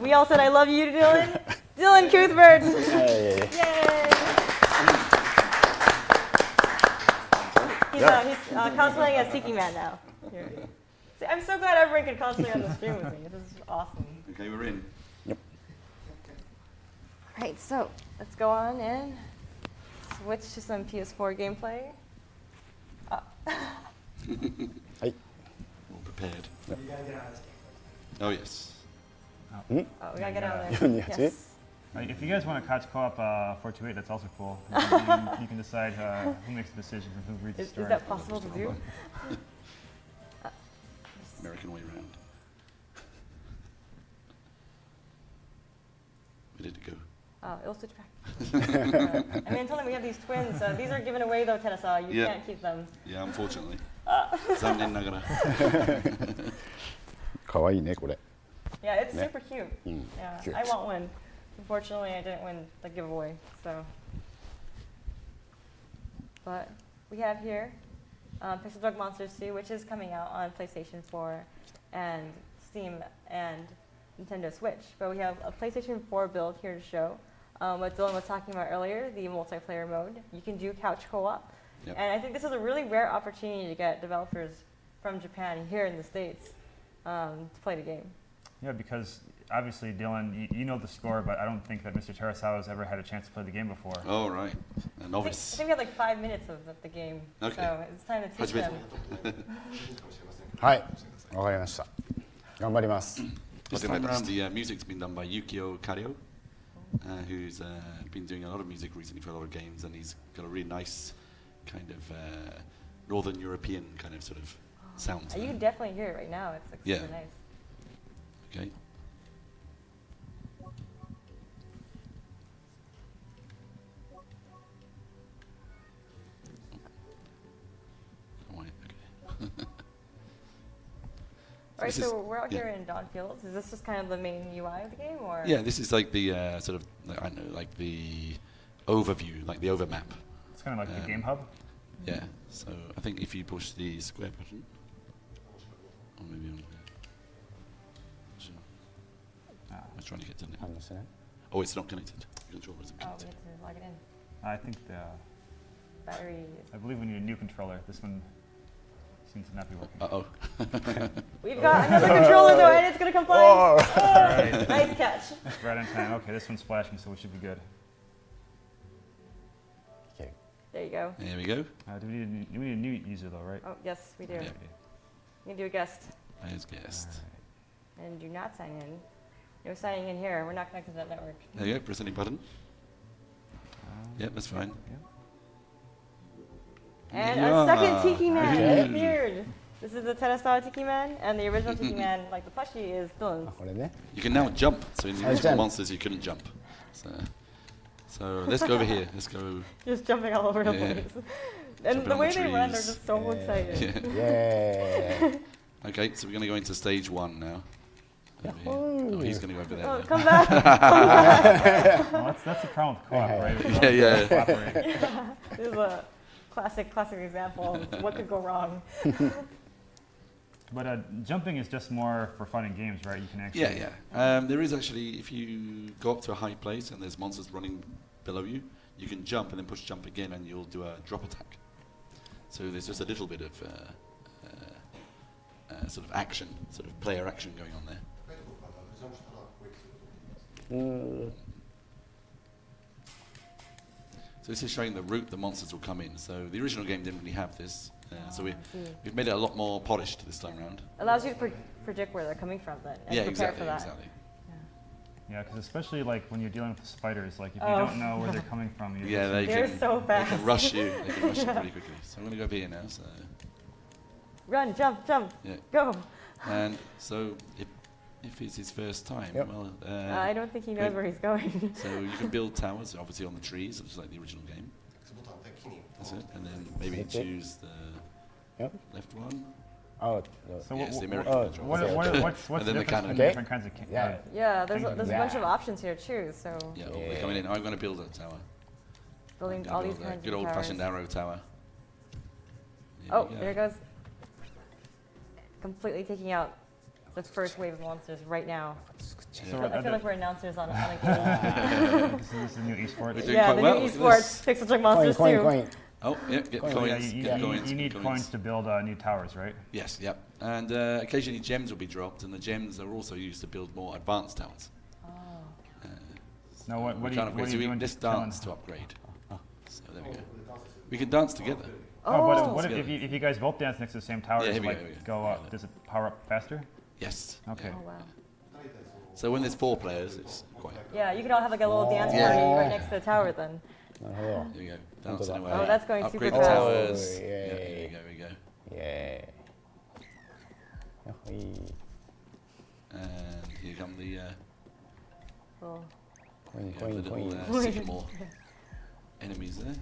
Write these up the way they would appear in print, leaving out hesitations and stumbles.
We all said I love you, Dylan. Dylan Cuthbert. Hey. Yay. He's cosplaying as Tiki Man now. Here. See, I'm so glad everyone can cosplay on the stream with me. This is awesome. Okay, we're in. Yep. All right, so let's go on and switch to some PS4 gameplay. Hey. All prepared. Yep. Oh, yes. Oh, we gotta get out of Yeah. there. Yes. If you guys want to couch co-op 428, that's also cool. You can decide who makes the decision and who reads the Is story. that possible to do? American way round. Where did it go? It'll switch back. I mean, until then we have these twins. These are given away though, Tenasa. You Yeah. can't keep them. Yeah, unfortunately. Zanen nagara. かわいいねこれ。 Yeah, it's Yeah. super cute. Mm, Yeah, cute. I want one. Unfortunately, I didn't win the giveaway, so. But we have here PixelJunk Monsters 2, which is coming out on PlayStation 4 and Steam and Nintendo Switch. But we have a PlayStation 4 build here to show. What Dylan was talking about earlier, the multiplayer mode. You can do couch co-op. Yep. And I think this is a really rare opportunity to get developers from Japan here in the States to play the game. Yeah, because obviously, Dylan, you know the score, but I don't think that Mr. Terasawa has ever had a chance to play the game before. Oh, right. A I novice. think we had like 5 minutes of the game, Okay. so it's time to teach them. はい。わかりました。頑張ります。 This time around, the music's been done by Yukio Kario, who's been doing a lot of music recently for a lot of games, and he's got a really nice kind of Northern European kind of sort of sound. You can definitely hear it right now. It's like super Yeah. nice. Okay. Oh, wait, okay. All right, this is- so we're out yeah. here in Dawn Fields. Is this just kind of the main UI of the game, or? Yeah, this is like the sort of, like, I don't know, like the overview, like the overmap. It's kind of like the game hub. Yeah, so I think if you push the square button, or maybe on sure. I was trying to get to it. 反応してね。 Oh, it's not connected. The controller isn't Oh, we connected. have to log it in. I think Battery. I believe we need a new controller. This one seems to not be working. Uh-oh. We've got another controller though, and it's gonna complain. Oh. Right. Nice catch. Right on time. Okay, this one's flashing, so we should be good. Okay. There you go. There we go. Do we need a new user though, right? Oh, yes, we do. Yeah. Okay. You can do a guest. There's guest. And do not sign in. No signing in here. We're not connected to that network. There you go. Press any button. Yep, that's fine. And Yeah. a second Tiki Man Okay. appeared. This is the Tennis-style Tiki Man, and the original Tiki Man, like the plushie, is Dylan's. これね。 You can now jump. So in the Oh, original jump. Monsters, you couldn't jump. So let's go over here. Let's go. Just jumping all over the Yeah. place. Jumping And the on way the they run, they're trees. just so excited. Yeah. イエ Okay, so we're going to go into stage 1 now. Over here. Yahoo! Oh, he's going to go over there. Oh, now. come back. Well, that's the problem with co-op, right? Yeah, yeah. Cooperate. This is a classic example of what could go wrong. But jumping is just more for fun in games, right? You can actually. Yeah, yeah. There is actually, if you go up to a high place and there's monsters running below you, you can jump and then push jump again and you'll do a drop attack. So there's just a little bit of sort of action, sort of player action going on there. ー。 So this is showing the route the monsters will come in. So the original game didn't really have this. So I see. we've made it a lot more polished this time around. Allows you to predict where they're coming from then, and Yeah, prepare exactly, for that. exactly. Yeah, because especially like when you're dealing with the spiders, like if you Oh. don't know where they're coming from, you Yeah, they They're can, so they fast. can rush you. They can rush you pretty quickly. So I'm going to go over here now. So, Run, jump, yeah. go. And so if it's his first time, Yep. well, I don't think he knows where he's going. so you can build towers, obviously on the trees, just like the original game. That's it. And then maybe Okay. choose the Yep. left one. Oh. So Yes, what, the American oh, control. what's Okay, what's And the then the difference cannon. between Okay. different kinds of Yeah. Yeah, there's a Thank you. bunch of Yeah. options here too. So Yeah, we're coming in. I'm going to build a tower. building I'm all gonna these build a kinds good of old-fashioned towers. arrow tower. Oh, we go. there it goes. Completely taking out the first wave of monsters right now. So I feel like we're announcers on a game. this is the new esports. We're doing Yeah, quite the well. new Look at esports PixelJunk Monsters coin, too. coin. Oh, yeah, get Coins. coins. Yeah, Get coins. you need get coins to build new towers, right? Yes, yep. And occasionally gems will be dropped, and the gems are also used to build more advanced towers. Oh. Now, what We are can't you upgrade, so we doing? just Chilling? dance to upgrade. So there we go. We can dance together. Oh, Oh. what if you guys both dance next to the same tower? Yeah, does here it we like go, go up? Does it power up faster? Yes. Okay. Oh wow. So when there's 4 players, it's quite. Yeah, you could all have like a little dance Yeah. party right next to the tower then. なるほど。 There we go. Dancing away. Oh, that's going super Upgrade the fast. towers. Oh, Yeah, yay. there we go. We go. イエーイ。よい。 And here come the, Cool. コイン yeah, コイ the ンコイ little ン。 sycamore enemies there.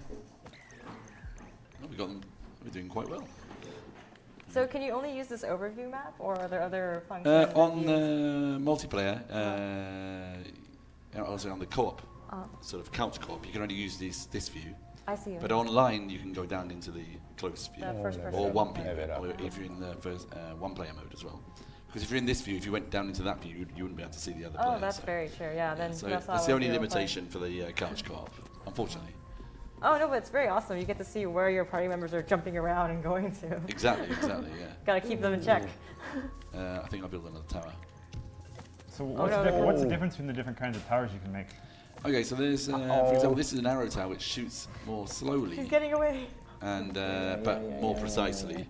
Oh, we got them. We're doing quite well. So can you only use this overview map, or are there other functions? that On you- multiplayer, also on the co-op, Uh, sort of couch co-op, you can only use this view. I see. But online, you can go down into the close view, The first person. or one Yeah. player, or if you're in the first one-player mode as well. Because if you're in this view, if you went down into that view, you wouldn't be able to see the other player. Oh, that's so, very true. Yeah, then so that's, that's how the only we'll play. limitation for the couch co-op, unfortunately. Oh no, but it's very awesome. You get to see where your party members are jumping around and going to. Exactly, yeah. Gotta keep them in check. I think I'll build another tower. So no, what's the no. difference between the different kinds of towers you can make? Okay, so there's, for example, this is an arrow tower which shoots more slowly. He's getting away. And but more precisely.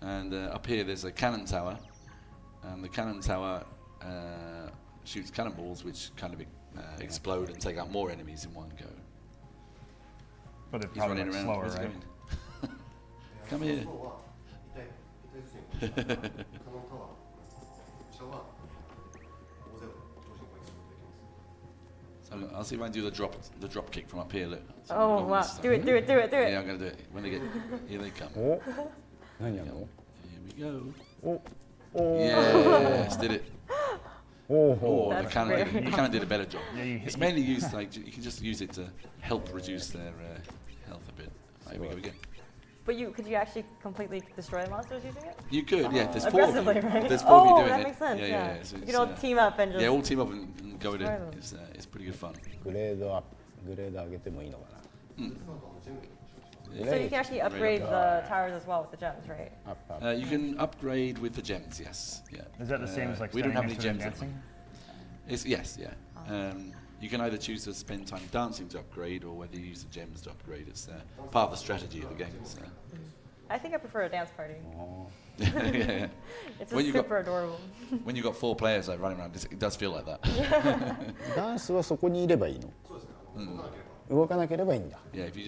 And up here there's a cannon tower, and the cannon tower shoots cannonballs which kind of explode and take out more enemies in one go. But it's He's probably running like around. slower, Where's he right? going? Come here. So I'll see if I can do the drop kick from up here. Look. So we've Oh got wow! this stuff. Do it! Do it! Do it! Do Yeah, it! I'm gonna do it. When they get here, they come. お何やんの Here we go. おお Yes, did it. お Oh, お That's you kind of very you kind of did a better job. Yeah, you- It's mainly used like you can just use it to help reduce their health a bit. Right, here we go again. But could you actually completely destroy the monsters using it? You could, yeah. There's 4 of you. Aggressively, right? There's 4 of you Oh, doing that it. makes sense. Yeah. So You it's, can all team up and just. yeah, all team up and go at it. destroy them. It's pretty good fun. グレードアップグレード上げてもいいのかな So you can actually upgrade the towers as well with the gems, right? アップアップ You can upgrade with the gems, yes. Yeah. Is that the same as like we don't have standing any next to gems. them at the dancing? moment. Yes, yeah. You can either choose to spend time dancing to upgrade, or whether you use the gems to upgrade. It's part of the strategy of the game. So. I think I prefer a dance party. お yeah. It's When just you got- super adorable. When you've got 4 players like, running around, it does feel like that. ーダンスはそこにいればいいの動かなければいいんだ Yeah, if you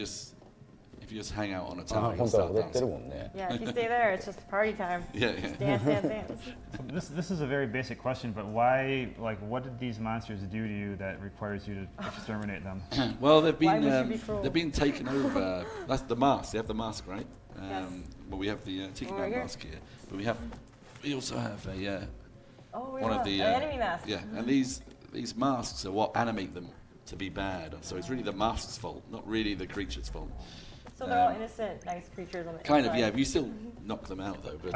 just hang out on a あ tower, you'll 本当は start 踊ってる dancing. もんね Yeah, if you stay there, it's just party time. Yeah, yeah. Dance, dance, dance. So this is a very basic question, but why, like, what did these monsters do to you that requires you to exterminate them? Well, they've Why been would you be cruel? they've been taken over. That's the mask. They have the mask, right? Yes. Well, we have the Tiki Over Man here. mask here, but we also have a Oh, one yeah. of the An enemy mask. Yeah, and these masks are what animate them to be bad. So it's really the mask's fault, not really the creature's fault. So they're all innocent, nice creatures on the Kind of, inside. yeah. You still knock them out though, but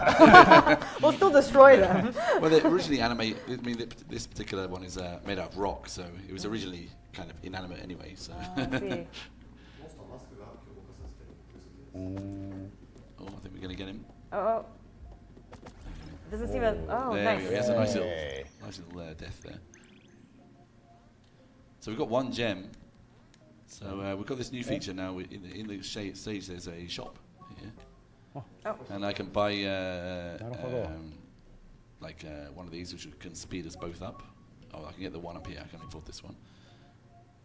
We'll still destroy them. well, they originally animate. I mean, this particular one is made out of rock, so it was originally kind of inanimate anyway. So. I see. うーん Oh, I think we're gonna get him. Oh, oh. Doesn't seem as. Oh, There we nice. go. He has a nice Yay. little death there. So we've got 1 gem. So we've got this new feature now. In the stage, there's a shop here, Oh. and I can buy なるほど like one of these, which can speed us both up. Oh, I can get the one up here. I can afford this one.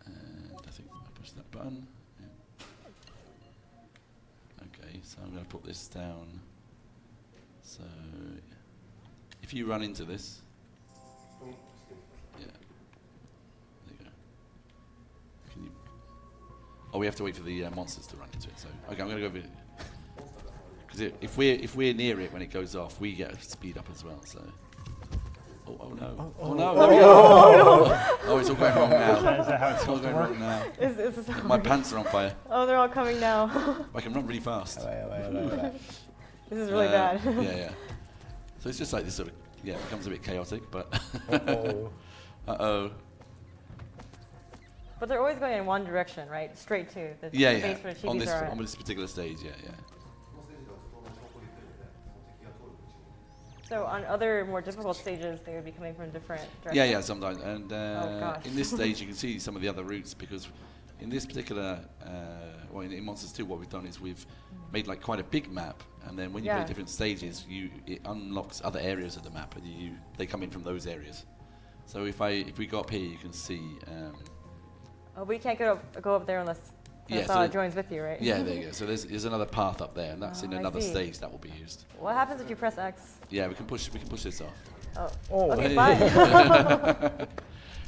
And I think I push that button. Yeah. Okay, so I'm going to put this down. So if you run into this, yeah, there you go. Can you? Oh, we have to wait for the monsters to run into it. So okay, I'm going to go because if we're near it when it goes off, we get a speed up as well. So. Oh no! Oh no! There we go. Oh, it's all going wrong now. Is that how it's It's all supposed to going work? wrong now. Is this My pants are on fire. Oh, they're all coming now. I can run really fast. やばいやばいやばいやばい This is really bad. Yeah, yeah. So it's just like this sort of Yeah, it becomes a bit chaotic, but Uh-oh. uh-oh. But they're always going in one direction, right? Straight to the Yeah, the yeah. base where the On chibis this are. on this particular stage, yeah, yeah. So on other more difficult stages, they would be coming from different directions. Yeah, yeah, sometimes. And gosh. in this stage, you can see some of the other routes because in this particular, well, in Monsters 2, what we've done is we've made like quite a big map, and then when you play Yeah. different stages, it unlocks other areas of the map, and they come in from those areas. So if we go up here, you can see. Oh, we can't go up there unless Yeah, Kurosawa so joins with you, right? Yeah, there you go. So there's another path up there, and that's in Oh, I another see. stage that will be used. What happens if you press X? Yeah, we can push this off. Oh, Oh, okay, hey. bye.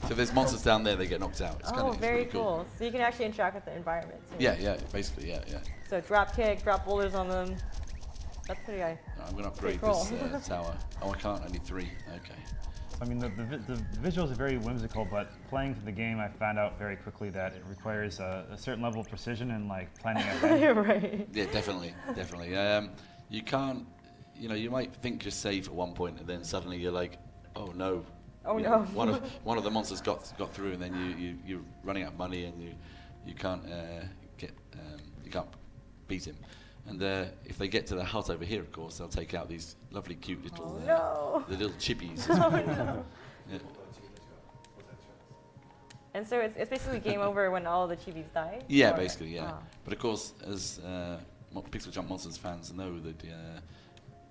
So if there's monsters down there, they get knocked out. It's Oh, it's very really cool. So you can actually interact with the environment too. Yeah, yeah, basically, yeah, yeah. So drop kick, drop boulders on them. That's pretty high. I'm going to upgrade cool. this tower. Oh, I can't. I need 3. Okay. I mean, the visuals are very whimsical, but playing through the game, I found out very quickly that it requires a certain level of precision and like planning ahead. You're right. Yeah, definitely, definitely. You can't, you might think you're safe at one point, and then suddenly you're like, oh no. Oh, You no. know, one of the monsters got through, and then you're running out of money, and you can't you can't beat him. And if they get to the hut over here, of course, they'll take out these lovely, cute little the little chippies. Oh, no. Yeah. And so it's basically game over when all the chibis die? Yeah, Or- basically, yeah. Oh. But of course, as PixelJunk Monsters fans know that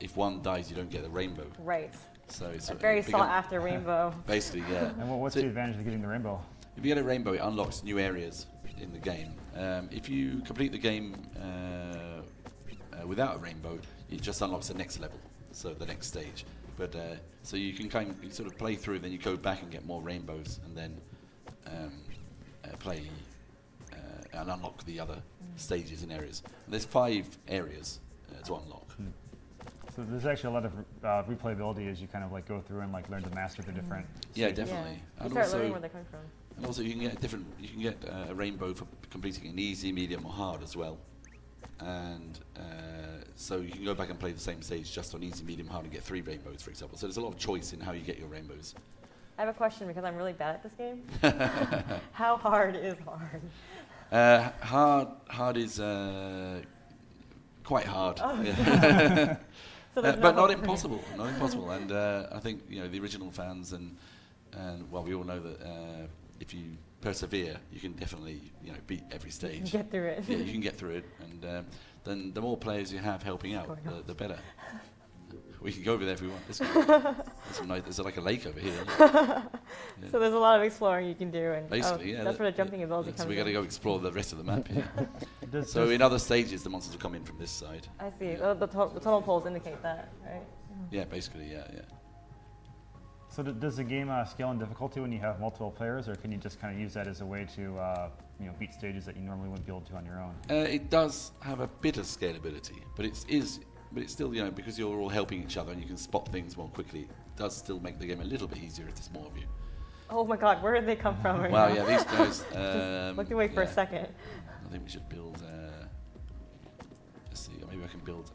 if one dies, you don't get the rainbow. Right. So it's A very it sought become- after rainbow. Basically, yeah. And what's So the advantage of getting the rainbow? if you get a rainbow, it unlocks new areas in the game. If you complete the game without a rainbow, it just unlocks the next level, so the next stage. But so you can you sort of play through, then you go back and get more rainbows, and then play and unlock the other stages and areas. And there's 5 areas to unlock. So there's actually a lot of replayability as you kind of like go through and like learn to master the different. Yeah, stages. definitely. Yeah. You And start learning where they're coming from. And also, you can get a rainbow for completing an easy, medium, or hard as well. And so you can go back and play the same stage just on easy, medium, hard, and get 3 rainbows, for example. So there's a lot of choice in how you get your rainbows. I have a question because I'm really bad at this game. How hard is hard? Hard is quite hard. Oh. Yeah. So there's But no not hope for me. impossible. Not impossible. And I think the original fans and well, we all know that if you persevere, you can definitely beat every stage. Get through it. Yeah, you can get through it, and then the more players you have helping out, the better. We can go over there if we want. There's like a lake over here. So there's a lot of exploring you can do, and Basically, yeah. that's where the jumping ability So comes we got to in. go explore the rest of the map. Yeah. Does- So does- in other stages, the monsters will come in from this side. I see. The tunnel poles indicate that, right? Yeah, basically, yeah. So does the game scale in difficulty when you have multiple players, or can you just kind of use that as a way to beat stages that you normally wouldn't be able to on your own? It does have a bit of scalability, but it's still, because you're all helping each other and you can spot things more quickly, it does still make the game a little bit easier if there's more of you. Oh my God, where did they come from right Wow, now? yeah, these guys. Looked away for a yeah. second. I think we should build. Let's see, maybe I can build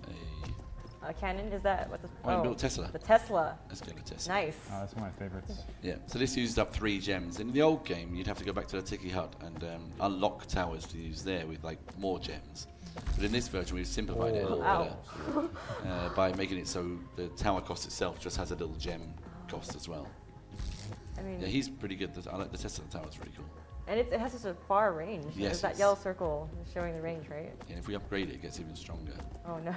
A cannon, is that what the? I can build Tesla. The Tesla. Let's go to Tesla. Nice. That's one of my favorites. Yeah, so this used up 3 gems. In the old game, you'd have to go back to the Tiki Hut and unlock towers to use there with like more gems. But in this version, we've simplified it a little Ow. better by making it so the tower cost itself just has a little gem cost as well. I mean, Yeah, he's pretty good. I like the Tesla tower; it's really cool. and it has such a far range. Yes, There's that yes. yellow circle showing the range, right? And if we upgrade it, it gets even stronger. Oh no.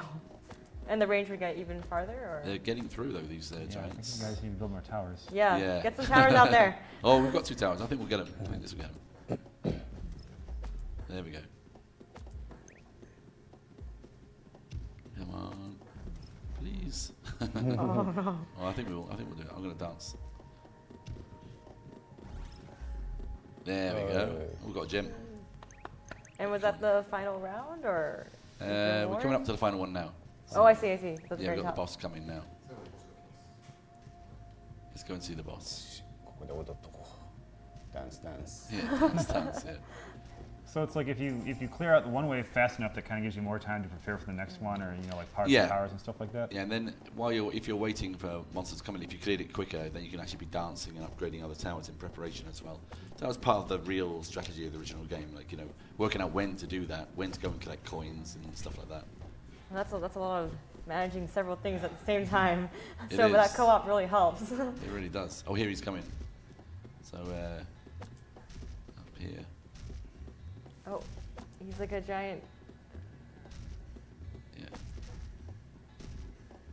And the range would get even farther, or? They're getting through though, these Yeah, I think giants. you guys need to build more towers. Yeah. Yeah. Get some towers out there. Oh, we've got 2 towers. I think we'll get them. I think this will get them. There we go. Come on, please. Oh no. Oh, I think we'll do it. I'm gonna dance. There we go. We've got a gem. And was that the final round, or? is there We're more? coming up to the final one now. Oh, I see. That's Yeah, very we've got the top. boss coming now. Let's go and see the boss. ここで踊っとこう。ダンスダンス。Yeah, dance, yeah. So it's like if you clear out the one wave fast enough, that kind of gives you more time to prepare for the next one, or like parts Yeah. of towers and stuff like that. Yeah, and then if you're waiting for monsters to come in, if you cleared it quicker, then you can actually be dancing and upgrading other towers in preparation as well. So that was part of the real strategy of the original game, like working out when to do that, when to go and collect coins and stuff like that. Well, that's a lot of managing several things at the same time. It So that is. co-op really helps. It really does. Oh, here he's coming. So up here. Oh, he's like a giant. Yeah,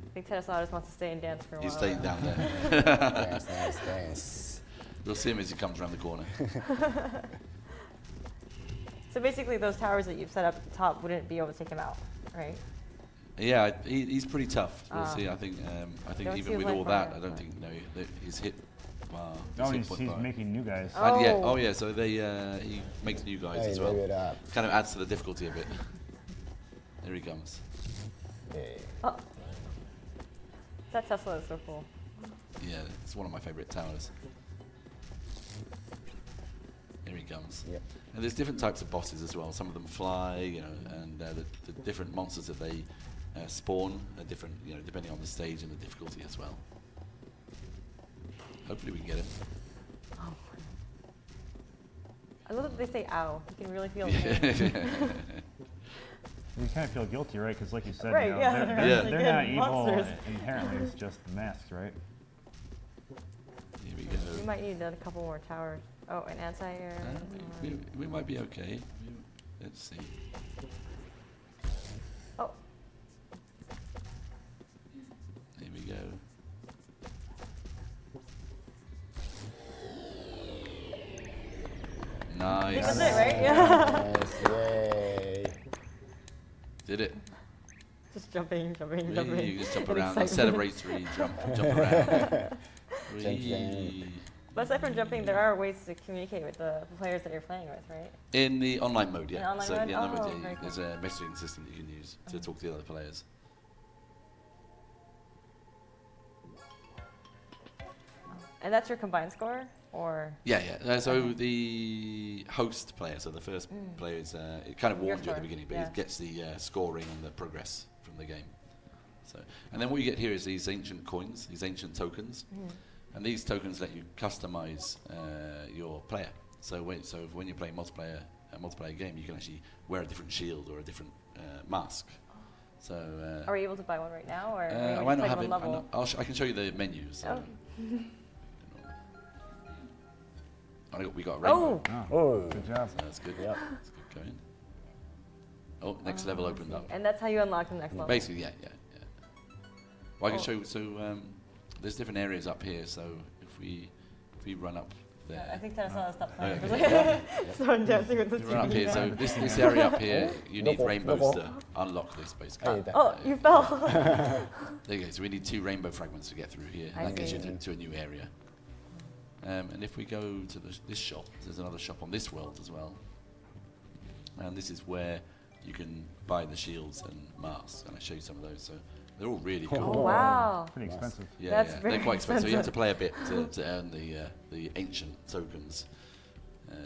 I think Pterosaurus wants to stay and dance for a while. he's staying down there. Dance. We'll see him as he comes around the corner. So basically, those towers that you've set up at the top wouldn't be able to take him out, right? Yeah, he's pretty tough. We'll Ah. see. I think Don't even seem with like all that, fire, I don't but- think that his hit bar. Oh, his hit he's point bar. making new guys. Oh. And oh yeah. So he makes new guys Hey, as well. leave it up. Kind of adds to the difficulty a bit. There he comes. Hey. Oh, that Tesla is so cool. Yeah, it's one of my favorite towers. Here he comes. Yep. And there's different types of bosses as well. Some of them fly, and the different monsters that they spawn are different, depending on the stage and the difficulty as well. Hopefully we can get him. Oh. I love that they say "ow." You can really feel the pain. You kind of feel guilty, right? Because like you said, Right, yeah, they're, they're they're, actually they're not good evil monsters. inherently. It's just masks, right? Here we You go. might need a couple more towers. Oh, an anti-air. We might be okay. Let's see. Oh, Here we go. I think Nice. that's it, right? Yeah. Nice, yay. Did it. Just jumping. Whee, you just jump in around. excitement. Celebratory jump around. Jump Whee. But aside from jumping, there are ways to communicate with the players that you're playing with, right? In the online mode, yeah. In online so mode? the online Oh, mode, very there's a messaging system that you can use to talk to the other players. And that's your combined score, or Yeah. So the host player, so the first player is, it kind of Your warns you at the score, beginning, but yeah. it gets the scoring and the progress from the game. So, and then what you get here is these ancient coins, these ancient tokens, and these tokens let you customize your player. So when you're playing a multiplayer game, you can actually wear a different shield or a different mask. So are we able to buy one right now, or I we might just not play have one it. level? I can show you the menus. So, we got a rainbow. Oh, Oh. Good job. So that's good. Yep. That's good going. Oh, next level opened up. and that's how you unlock the next level. Basically, yeah. Well, I can Oh. show you. So there's different areas up here. So if we run up there, I think Pterosaurus stopped playing. Okay. So dancing with the if we run up here. So TV. this area up here, you need Double, rainbows double. to unlock this basically. Hey, that- Oh, you fell. There you go. So we need 2 rainbow fragments to get through here. I That gets you see. to a new area. And if we go to this shop, there's another shop on this world as well. And this is where you can buy the shields and masks. And I'll show you some of those. So they're all really cool. Oh wow. Pretty Nice. expensive. Yeah, That's they're very quite expensive. So you have to expensive. play a bit to earn the ancient tokens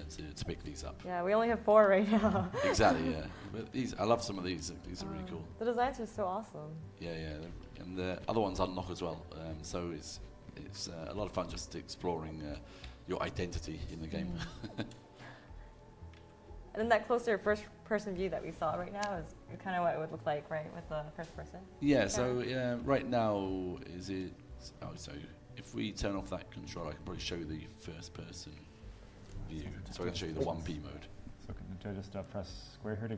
to pick these up. Yeah, we only have 4 right now. Exactly, yeah. But I love some of these. These are really cool. The designs are so awesome. Yeah. And the other ones unlock as well. So it's a lot of fun just exploring your identity in the game. And then that closer first-person view that we saw right now is kind of what it would look like, right, with the first person. Yeah. So right now is it? Oh, so if we turn off that control, I can probably show you the first-person view. So I can show you the 1P mode. So can I just press square here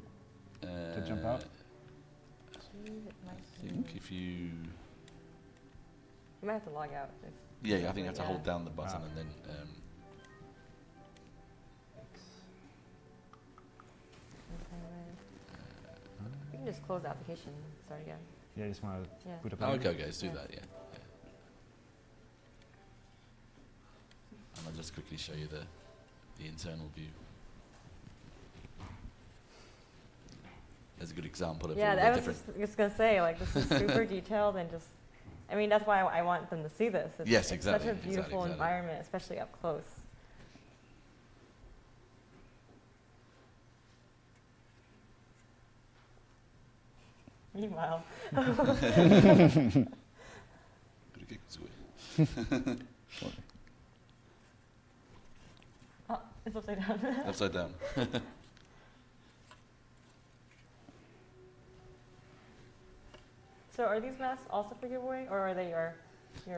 to jump out? Gee, it might I think if you You might have to log out. Yeah, I think you have to Yeah. hold down the button Ah. and then. You can just close the application and start again. Yeah, you just want to Yeah. boot up. Oh, everything. okay, let's do Yeah. that. Yeah. And I'll just quickly show you the internal view. There's a good example of all Yeah, the I was different. just gonna say, like, this is super detailed and just, I mean, that's why I want them to see this. It's, Yes, it's exactly, such a beautiful exactly. environment, especially up close. Meanwhile. 그렇게 그거예요. Oh, it's upside down. Upside down. So are these masks also for giveaway, or are they your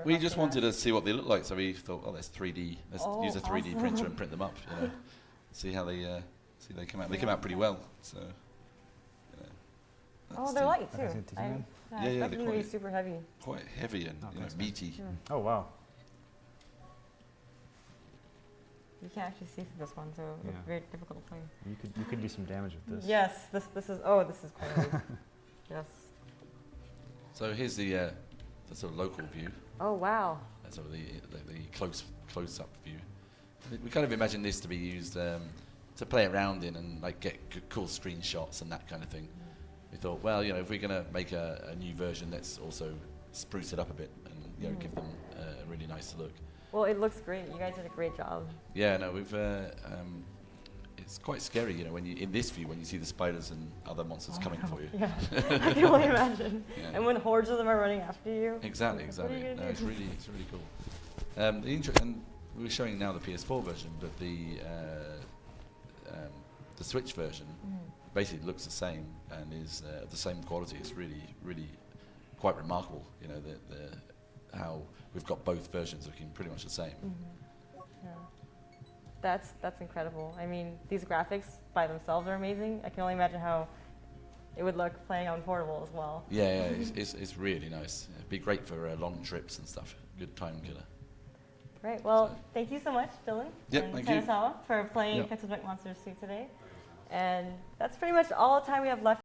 We just custom wanted to masks? see what they look like, so we thought, oh, let's 3D. Let's Oh, use a 3D awesome. printer and print them up. You know, see how they come out. They come out pretty well. So. You know, Oh, that's they're the- light That is too. it, did I you know? Yeah, expected they're them to be quite- super heavy. Quite heavy and thanks, man. meaty. Oh wow. You can't actually see through this one, so it's Yeah. very difficult to play. You could do some damage with this. Yes, this is quite heavy. Yes. So here's the sort of local view. Oh wow. Sort of the close-up view. We kind of imagine this to be used to play around in and like get cool screenshots and that kind of thing. We thought, well, you know, if we're going to make a new version, let's also spruce it up a bit and give them a really nice look. Well, it looks great. You guys did a great job. Yeah, no, we've. It's quite scary, you know, when you in this view when you see the spiders and other monsters coming for you. Yeah, I can only imagine. Yeah. And when hordes of them are running after you. Exactly, What are you exactly. gonna No, do? it's really cool. And we're showing now the PS4 version, but the Switch version basically looks the same and is the same quality. It's really quite remarkable. You know, the how we've got both versions looking pretty much the same. Yeah. That's incredible. I mean, these graphics by themselves are amazing. I can only imagine how it would look playing on portable as well. Yeah, it's really nice. It'd be great for long trips and stuff. Good time killer. Great. Well, So- thank you so much, Dylan Yep, and thank you. Kanazawa, for playing Yep. PixelJunk Monsters 2 today. And that's pretty much all the time we have left.